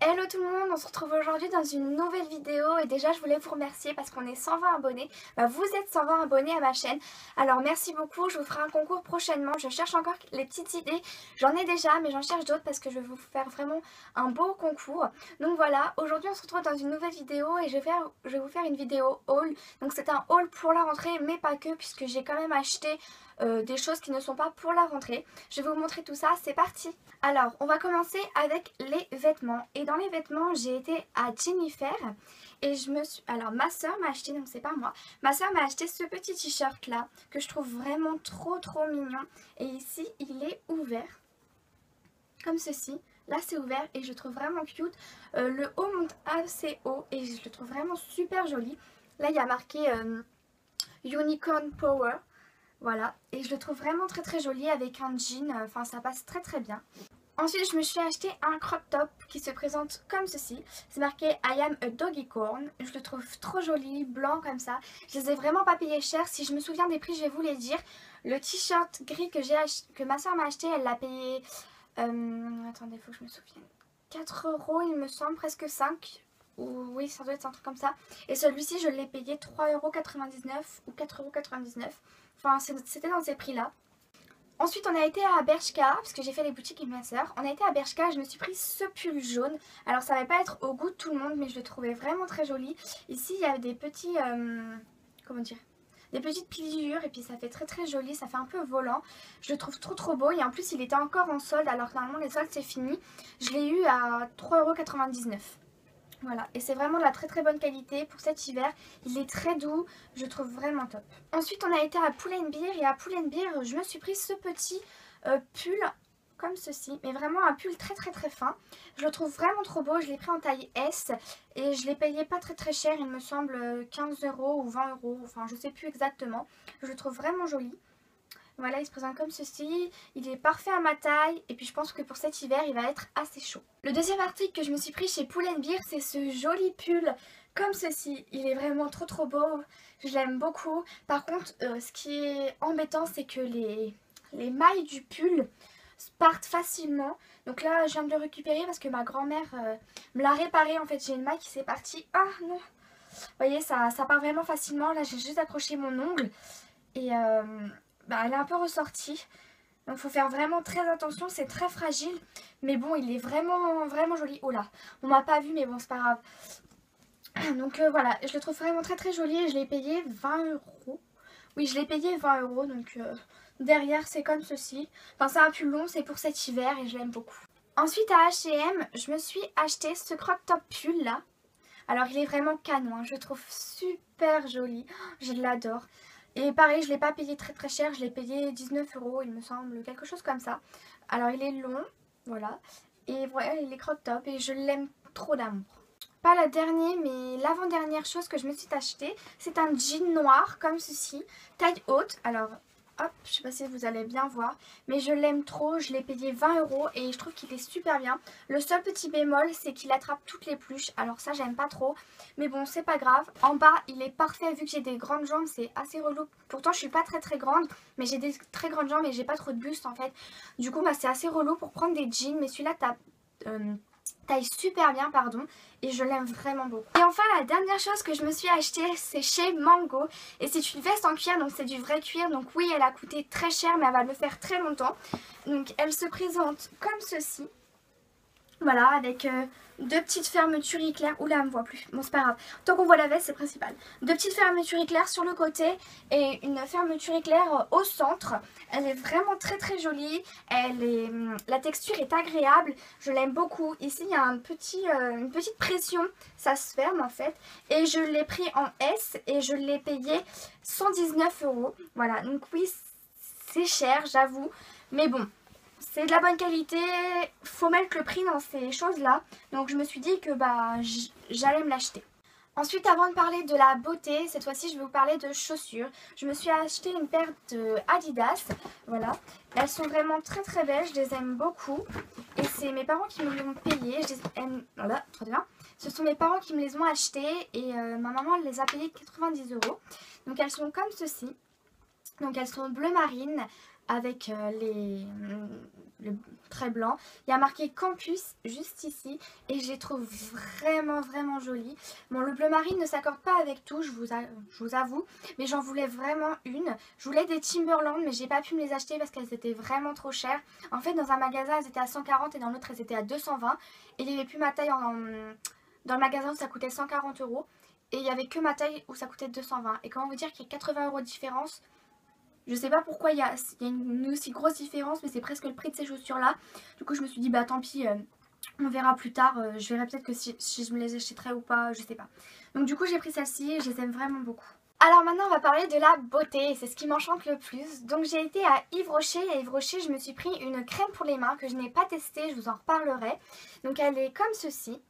Hello tout le monde, on se retrouve aujourd'hui dans une nouvelle vidéo et déjà je voulais vous remercier parce qu'on est 120 abonnés. Vous êtes 120 abonnés à ma chaîne, alors merci beaucoup, je vous ferai un concours prochainement. Je cherche encore les petites idées, j'en ai déjà mais j'en cherche d'autres parce que je vais vous faire vraiment un beau concours. Donc voilà, aujourd'hui on se retrouve dans une nouvelle vidéo et je vais vous faire une vidéo haul. Donc c'est un haul pour la rentrée mais pas que, puisque j'ai quand même acheté des choses qui ne sont pas pour la rentrée. Je vais vous montrer tout ça, c'est parti. Alors on va commencer avec les vêtements, et dans les vêtements j'ai été à Jennifer et alors ma soeur m'a acheté, donc c'est pas moi, ma soeur m'a acheté ce petit t-shirt là que je trouve vraiment trop mignon, et ici il est ouvert comme ceci. Là c'est ouvert et je le trouve vraiment cute. Le haut monte assez haut et je le trouve vraiment super joli. Là il y a marqué Unicorn Power. Voilà, et je le trouve vraiment très joli avec un jean, enfin ça passe très bien. Ensuite je me suis acheté un crop top qui se présente comme ceci. C'est marqué I am a doggycorn. Je le trouve trop joli, blanc comme ça. Je les ai vraiment pas payés cher. Si je me souviens des prix je vais vous les dire. Le t-shirt gris que ma soeur m'a acheté, elle l'a payé... attendez, faut que je me souvienne. 4 € il me semble, presque 5. Ou oui, ça doit être un truc comme ça. Et celui-ci je l'ai payé 3,99 € ou 4,99 €. Enfin c'était dans ces prix là. Ensuite on a été à Bershka, parce que j'ai fait les boutiques avec ma soeur. On a été à Bershka, je me suis pris ce pull jaune. Alors ça va pas être au goût de tout le monde, mais je le trouvais vraiment très joli. Ici il y a des petits, comment dire, des petites pliures, et puis ça fait très joli, ça fait un peu volant. Je le trouve trop beau, et en plus il était encore en solde, alors que normalement les soldes c'est fini. Je l'ai eu à 3,99 €. Voilà, et c'est vraiment de la très bonne qualité pour cet hiver. Il est très doux, je trouve vraiment top. Ensuite on a été à Pull&Bear, et à Pull&Bear je me suis pris ce petit pull comme ceci, mais vraiment un pull très fin. Je le trouve vraiment trop beau, je l'ai pris en taille S et je l'ai payé pas très cher, il me semble 15 € ou 20 €, enfin je sais plus exactement. Je le trouve vraiment joli. Voilà, il se présente comme ceci, il est parfait à ma taille, et puis je pense que pour cet hiver il va être assez chaud. Le deuxième article que je me suis pris chez Pull&Bear, c'est ce joli pull comme ceci. Il est vraiment trop beau, je l'aime beaucoup. Par contre ce qui est embêtant, c'est que les mailles du pull partent facilement. Donc là je viens de le récupérer parce que ma grand-mère me l'a réparé. En fait j'ai une maille qui s'est partie. Ah non, vous voyez, ça part vraiment facilement. Là j'ai juste accroché mon ongle et elle est un peu ressortie. Donc il faut faire vraiment très attention, c'est très fragile. Mais bon, il est vraiment joli. Oh là, on m'a pas vu, mais bon, c'est pas grave. Donc voilà, je le trouve vraiment très joli, et je l'ai payé 20 €. Oui, je l'ai payé 20 €, donc derrière c'est comme ceci. Enfin c'est un pull long, c'est pour cet hiver et je l'aime beaucoup. Ensuite à H&M, je me suis acheté ce crop top pull là. Alors il est vraiment canon, hein. Je le trouve super joli, je l'adore. Et pareil, je ne l'ai pas payé très cher, je l'ai payé 19 € il me semble, quelque chose comme ça. Alors il est long, voilà, et voilà, il est crop top et je l'aime trop d'amour. Pas la dernière, mais l'avant-dernière chose que je me suis acheté, c'est un jean noir comme ceci, taille haute. Alors hop, je sais pas si vous allez bien voir, mais je l'aime trop, je l'ai payé 20 € et je trouve qu'il est super bien. Le seul petit bémol, c'est qu'il attrape toutes les pluches, alors ça j'aime pas trop, mais bon c'est pas grave. En bas il est parfait, vu que j'ai des grandes jambes, c'est assez relou. Pourtant je suis pas très grande, mais j'ai des très grandes jambes et j'ai pas trop de buste en fait. Du coup c'est assez relou pour prendre des jeans, mais celui-là taille super bien, pardon, et je l'aime vraiment beaucoup. Et enfin la dernière chose que je me suis achetée, c'est chez Mango, et c'est une veste en cuir, donc c'est du vrai cuir. Donc oui, elle a coûté très cher, mais elle va me faire très longtemps. Donc elle se présente comme ceci. Voilà, avec deux petites fermetures éclairs. Oula, elle me voit plus. Bon, c'est pas grave. Tant qu'on voit la veste, c'est principal. Deux petites fermetures éclairs sur le côté et une fermeture éclair au centre. Elle est vraiment très jolie. La texture est agréable. Je l'aime beaucoup. Ici, il y a une petite pression. Ça se ferme en fait. Et je l'ai pris en S et je l'ai payé 119 €. Voilà, donc oui, c'est cher, j'avoue. Mais bon, c'est de la bonne qualité, faut mettre le prix dans ces choses là. Donc je me suis dit que j'allais me l'acheter. Ensuite, avant de parler de la beauté, cette fois-ci je vais vous parler de chaussures. Je me suis acheté une paire de Adidas, voilà. Elles sont vraiment très belles, je les aime beaucoup. Et c'est mes parents qui me les ont payées, je les aime, voilà, très bien. Ce sont mes parents qui me les ont achetées et ma maman elle les a payées 90 €. Donc elles sont comme ceci. Donc elles sont bleu marine, avec les le trait blanc. Il y a marqué Campus juste ici et je les trouve vraiment jolies. Bon, le bleu marine ne s'accorde pas avec tout, je vous avoue, mais j'en voulais vraiment une. Je voulais des Timberland mais j'ai pas pu me les acheter parce qu'elles étaient vraiment trop chères. En fait, dans un magasin elles étaient à 140 et dans l'autre elles étaient à 220 et il n'y avait plus ma taille dans le magasin où ça coûtait 140 € et il n'y avait que ma taille où ça coûtait 220. Et comment vous dire qu'il y a 80 € de différence. Je sais pas pourquoi il y a une aussi grosse différence, mais c'est presque le prix de ces chaussures là. Du coup je me suis dit bah tant pis, on verra plus tard. Je verrai peut-être que si je me les achèterai ou pas, je sais pas. Donc du coup j'ai pris celle-ci et je les aime vraiment beaucoup. Alors maintenant on va parler de la beauté et c'est ce qui m'enchante le plus. Donc j'ai été à Yves Rocher et à Yves Rocher je me suis pris une crème pour les mains que je n'ai pas testée, je vous en reparlerai. Donc elle est comme ceci.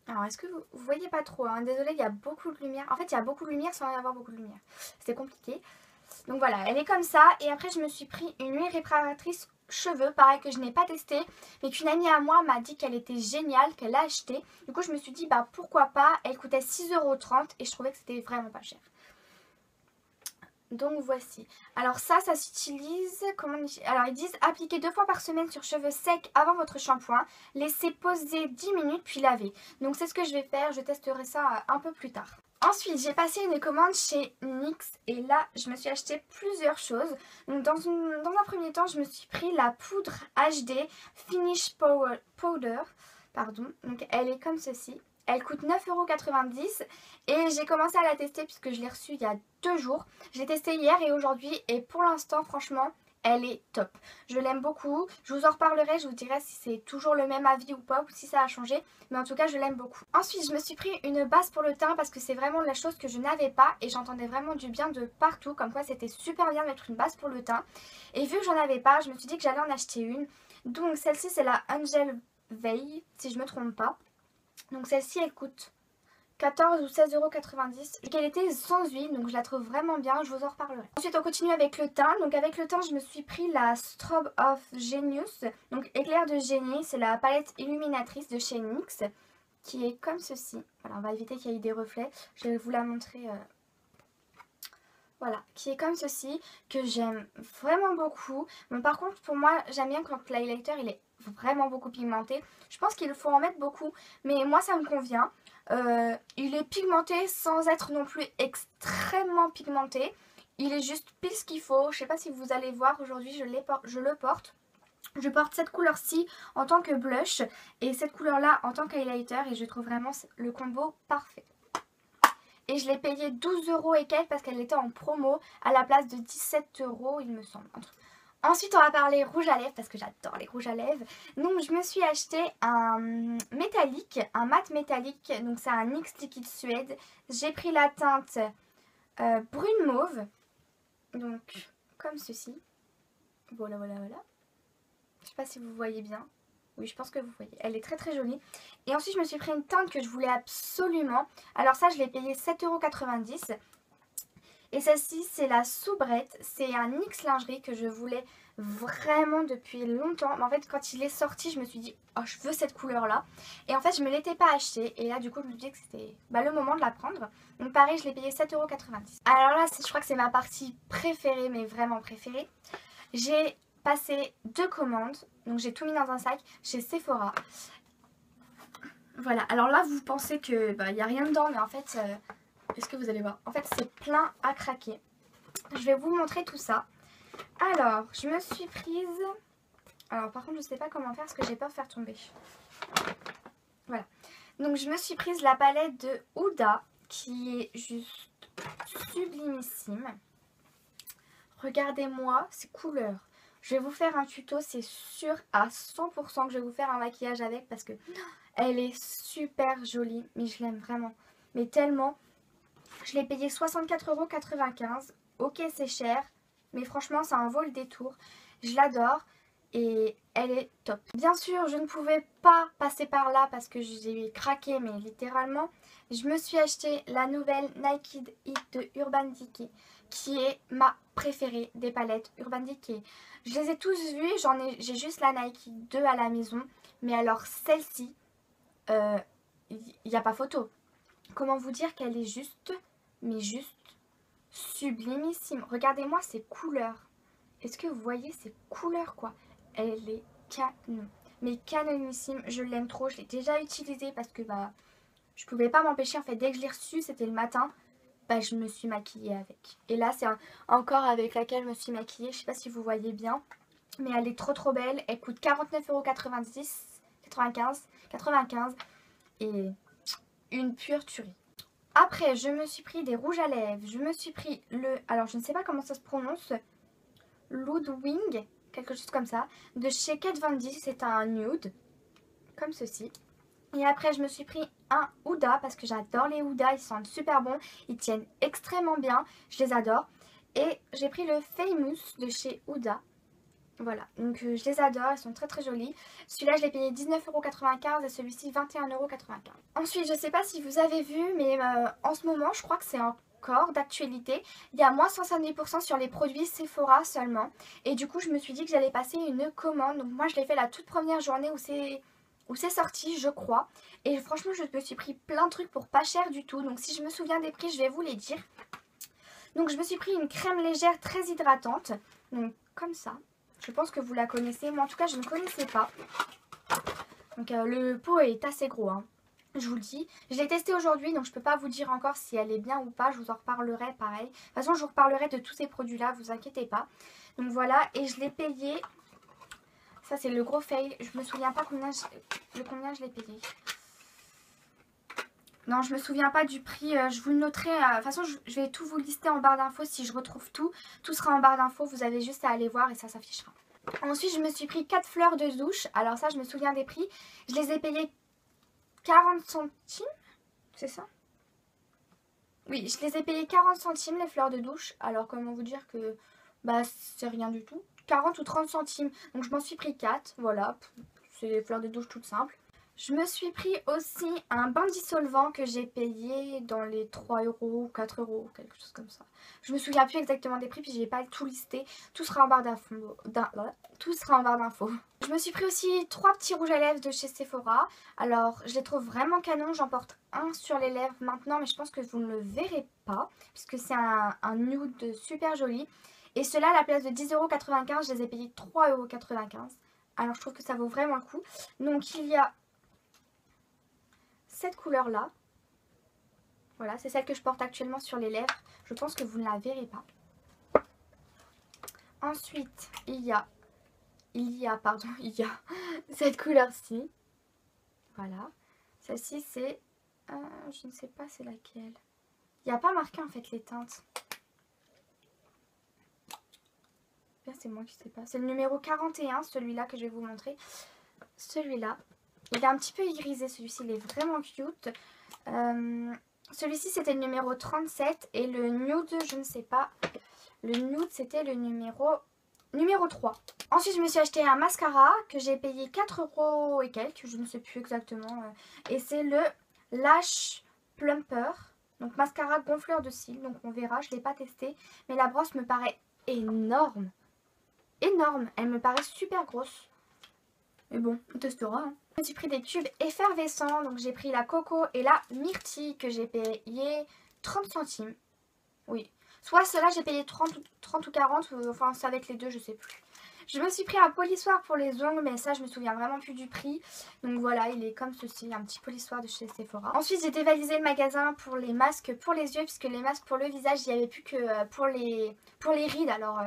Alors est-ce que vous voyez pas trop hein? Désolée, il y a beaucoup de lumière. En fait il y a beaucoup de lumière sans y avoir beaucoup de lumière. C'est compliqué. Donc voilà, elle est comme ça. Et après je me suis pris une huile réparatrice cheveux, pareil que je n'ai pas testé, mais qu'une amie à moi m'a dit qu'elle était géniale, qu'elle a acheté. Du coup je me suis dit bah pourquoi pas. Elle coûtait 6,30 € et je trouvais que c'était vraiment pas cher. Donc voici. Alors ça s'utilise, alors ils disent appliquer 2 fois par semaine sur cheveux secs avant votre shampoing. Laissez poser 10 minutes puis laver. Donc c'est ce que je vais faire, je testerai ça un peu plus tard. Ensuite j'ai passé une commande chez NYX et là je me suis acheté plusieurs choses. Donc dans un premier temps je me suis pris la poudre HD Finish Powder. Pardon, donc elle est comme ceci. Elle coûte 9,90 € et j'ai commencé à la tester puisque je l'ai reçue il y a 2 jours. J'ai testé hier et aujourd'hui et pour l'instant franchement elle est top. Je l'aime beaucoup, je vous en reparlerai, je vous dirai si c'est toujours le même avis ou pas ou si ça a changé. Mais en tout cas je l'aime beaucoup. Ensuite je me suis pris une base pour le teint parce que c'est vraiment la chose que je n'avais pas et j'entendais vraiment du bien de partout. Comme quoi c'était super bien de mettre une base pour le teint. Et vu que j'en avais pas, je me suis dit que j'allais en acheter une. Donc celle-ci c'est la Angel Veil si je me trompe pas. Donc celle-ci elle coûte 14 ou 16,90 € et qu'elle était sans huile, donc je la trouve vraiment bien, je vous en reparlerai. Ensuite on continue avec le teint. Donc avec le teint je me suis pris la Strobe of Genius, donc éclair de génie, c'est la palette illuminatrice de chez NYX qui est comme ceci. Voilà, on va éviter qu'il y ait des reflets, je vais vous la montrer. Voilà, qui est comme ceci, que j'aime vraiment beaucoup. Bon, par contre pour moi j'aime bien quand l'highlighter il est vraiment beaucoup pigmenté. Je pense qu'il faut en mettre beaucoup, mais moi ça me convient. Il est pigmenté sans être non plus extrêmement pigmenté. Il est juste pile ce qu'il faut. Je sais pas si vous allez voir, aujourd'hui je le porte. Je porte cette couleur-ci en tant que blush et cette couleur-là en tant qu'highlighter et je trouve vraiment le combo parfait. Et je l'ai payé 12 € et quelques parce qu'elle était en promo à la place de 17 € il me semble. Ensuite on va parler rouge à lèvres parce que j'adore les rouges à lèvres. Donc je me suis acheté un métallique, un mat métallique. Donc c'est un NYX liquide suède. J'ai pris la teinte brune mauve. Donc comme ceci. Voilà. Je sais pas si vous voyez bien. Oui, je pense que vous voyez. Elle est très jolie. Et ensuite je me suis pris une teinte que je voulais absolument. Alors ça je l'ai payé 7,90 €. Et celle-ci c'est la soubrette, c'est un NYX lingerie que je voulais vraiment depuis longtemps. Mais en fait quand il est sorti je me suis dit oh je veux cette couleur là. Et en fait je me l'étais pas acheté et là du coup je me suis dit que c'était le moment de la prendre. Donc pareil je l'ai payé 7,90 €. Alors là je crois que c'est ma partie préférée mais vraiment préférée. J'ai passé 2 commandes, donc j'ai tout mis dans un sac chez Sephora. Voilà, alors là vous pensez que il n'y a rien dedans mais en fait... Est-ce que vous allez voir? En fait, c'est plein à craquer. Je vais vous montrer tout ça. Alors, je me suis prise... Alors, par contre, je ne sais pas comment faire parce que j'ai peur de faire tomber. Voilà. Donc, je me suis prise la palette de Huda qui est juste sublimissime. Regardez-moi ces couleurs. Je vais vous faire un tuto, c'est sûr à 100% que je vais vous faire un maquillage avec parce que elle est super jolie. Mais je l'aime vraiment. Mais tellement... Je l'ai payé 64,95 €. Ok, c'est cher, mais franchement, ça en vaut le détour. Je l'adore et elle est top. Bien sûr, je ne pouvais pas passer par là parce que j'ai craqué, mais littéralement. Je me suis acheté la nouvelle Naked Heat de Urban Decay, qui est ma préférée des palettes Urban Decay. Je les ai tous vues, j'ai juste la Naked 2 à la maison, mais alors celle-ci, il n'y a pas photo. Comment vous dire qu'elle est juste... mais juste sublimissime. Regardez-moi ces couleurs. Est-ce que vous voyez ces couleurs quoi? elle est canon. Mais canonissime, je l'aime trop. Je l'ai déjà utilisée parce que je pouvais pas m'empêcher. En fait, dès que je l'ai reçue, c'était le matin. Je me suis maquillée avec. Et là, c'est encore avec laquelle je me suis maquillée. Je sais pas si vous voyez bien. Mais elle est trop belle. Elle coûte 49,90 €, 95. Et une pure tuerie. Après, je me suis pris des rouges à lèvres. Je me suis pris alors, je ne sais pas comment ça se prononce. Ludwig, quelque chose comme ça. De chez Kat Von D. C'est un nude. Comme ceci. Et après, je me suis pris un Huda parce que j'adore les Huda. Ils sentent super bons. Ils tiennent extrêmement bien. Je les adore. Et j'ai pris le Famous de chez Huda. Voilà, donc je les adore, ils sont très jolis. Celui-là, je l'ai payé 19,95 € et celui-ci 21,95 €. Ensuite, je sais pas si vous avez vu, mais en ce moment, je crois que c'est encore d'actualité. Il y a moins 70% sur les produits Sephora seulement. Et du coup, je me suis dit que j'allais passer une commande. Donc moi, je l'ai fait la toute première journée où c'est sorti, je crois. Et franchement, je me suis pris plein de trucs pour pas cher du tout. Donc si je me souviens des prix, je vais vous les dire. Donc je me suis pris une crème légère très hydratante. Donc comme ça. Je pense que vous la connaissez. Moi en tout cas, je ne connaissais pas. Donc le pot est assez gros, hein. Je vous le dis. Je l'ai testé aujourd'hui, donc je ne peux pas vous dire encore si elle est bien ou pas. Je vous en reparlerai pareil. De toute façon, je vous reparlerai de tous ces produits-là, vous inquiétez pas. Donc voilà, et je l'ai payé. Ça, c'est le gros fail. Je me souviens pas combien je l'ai payé. Non, je me souviens pas du prix. Je vous le noterai. De toute façon, je vais tout vous lister en barre d'infos. Si je retrouve tout, tout sera en barre d'infos. Vous avez juste à aller voir et ça s'affichera. Ensuite, je me suis pris 4 fleurs de douche. Alors ça, je me souviens des prix. Je les ai payés 40 centimes. C'est ça? Oui, je les ai payés 40 centimes les fleurs de douche. Alors comment vous dire que c'est rien du tout. 40 ou 30 centimes. Donc je m'en suis pris 4. Voilà, c'est des fleurs de douche toutes simples. Je me suis pris aussi un bain dissolvant que j'ai payé dans les 3 € ou 4 €, quelque chose comme ça. Je me souviens plus exactement des prix puis j'ai pas tout listé. Tout sera en barre d'infos. Tout sera en barre d'infos. Je me suis pris aussi 3 petits rouges à lèvres de chez Sephora. Alors je les trouve vraiment canon. J'en porte un sur les lèvres maintenant mais je pense que vous ne le verrez pas puisque c'est un nude super joli. Et ceux-là à la place de 10,95 €, je les ai payés 3,95 €. Alors je trouve que ça vaut vraiment le coup. Donc il y a cette couleur là, voilà, c'est celle que je porte actuellement sur les lèvres. Je pense que vous ne la verrez pas. Ensuite il y a cette couleur-ci. Voilà, celle-ci c'est je ne sais pas c'est laquelle. Il n'y a pas marqué en fait les teintes. C'est moi qui sais pas. C'est le numéro 41, celui-là que je vais vous montrer. Celui-là. Il est un petit peu irisé, celui-ci, il est vraiment cute. Celui-ci, c'était le numéro 37 et le nude, je ne sais pas. Le nude, c'était le numéro 3. Ensuite, je me suis acheté un mascara que j'ai payé 4 € et quelques, je ne sais plus exactement. Et c'est le Lash Plumper. Donc, mascara gonfleur de cils. Donc, on verra, je ne l'ai pas testé. Mais la brosse me paraît énorme. Énorme. Elle me paraît super grosse. Mais bon, on testera. Hein. Je me suis pris des tubes effervescents. Donc j'ai pris la coco et la myrtille que j'ai payé 30 centimes. Oui. Soit cela j'ai payé 30 ou 40. Enfin c'est avec les deux, je sais plus. Je me suis pris un polissoir pour les ongles. Mais ça je me souviens vraiment plus du prix. Donc voilà, il est comme ceci. Un petit polissoir de chez Sephora. Ensuite j'ai dévalisé le magasin pour les masques pour les yeux. Puisque les masques pour le visage, il n'y avait plus que pour les rides. Alors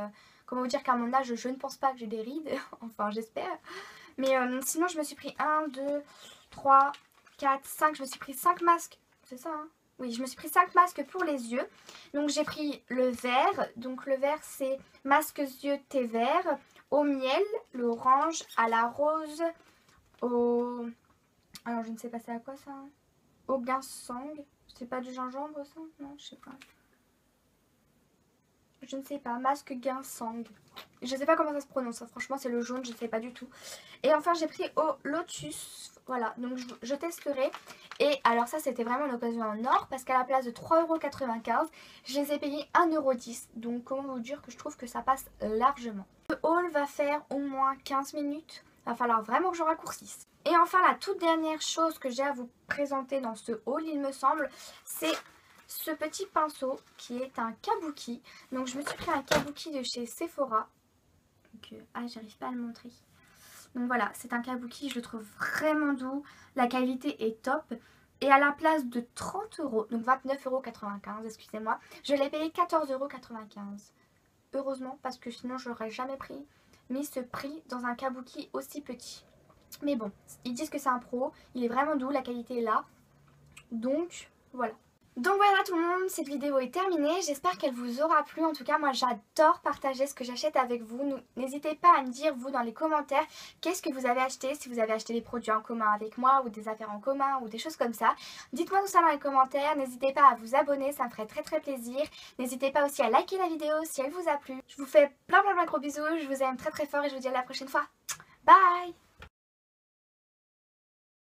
comment vous dire qu'à mon âge je ne pense pas que j'ai des rides. Enfin j'espère. Mais sinon je me suis pris 1, 2, 3, 4, 5. Je me suis pris 5 masques. C'est ça hein? Oui, je me suis pris 5 masques pour les yeux. Donc j'ai pris le vert. Donc le vert c'est masque yeux thé vert. Au miel, l'orange, à la rose, au... Alors je ne sais pas c'est à quoi ça hein? Au ginseng. C'est pas du gingembre ça? Non, je sais pas. Je ne sais pas, masque ginseng. Je ne sais pas comment ça se prononce, hein. Franchement c'est le jaune, je ne sais pas du tout. Et enfin j'ai pris au lotus, voilà, donc je testerai. Et alors ça c'était vraiment une occasion en or, parce qu'à la place de 3,95 €, je les ai payés 1,10 €. Donc comment vous dire que je trouve que ça passe largement. Le haul va faire au moins 15 minutes, il va falloir vraiment que je raccourcisse. Et enfin la toute dernière chose que j'ai à vous présenter dans ce haul, il me semble, c'est ce petit pinceau qui est un kabuki. Donc je me suis pris un kabuki de chez Sephora. Donc, j'arrive pas à le montrer. Donc voilà, c'est un kabuki, je le trouve vraiment doux, la qualité est top. Et à la place de 30 €, donc 29,95 €, excusez-moi, je l'ai payé 14,95 €. Heureusement, parce que sinon je n'aurais jamais mis ce prix dans un kabuki aussi petit. Mais bon, ils disent que c'est un pro, il est vraiment doux, la qualité est là. Donc voilà. Donc voilà tout le monde, cette vidéo est terminée, j'espère qu'elle vous aura plu. En tout cas moi j'adore partager ce que j'achète avec vous. N'hésitez pas à me dire vous dans les commentaires qu'est-ce que vous avez acheté, si vous avez acheté des produits en commun avec moi ou des affaires en commun ou des choses comme ça. Dites-moi tout ça dans les commentaires, n'hésitez pas à vous abonner, ça me ferait très plaisir. N'hésitez pas aussi à liker la vidéo si elle vous a plu. Je vous fais plein gros bisous, je vous aime très fort et je vous dis à la prochaine fois. Bye!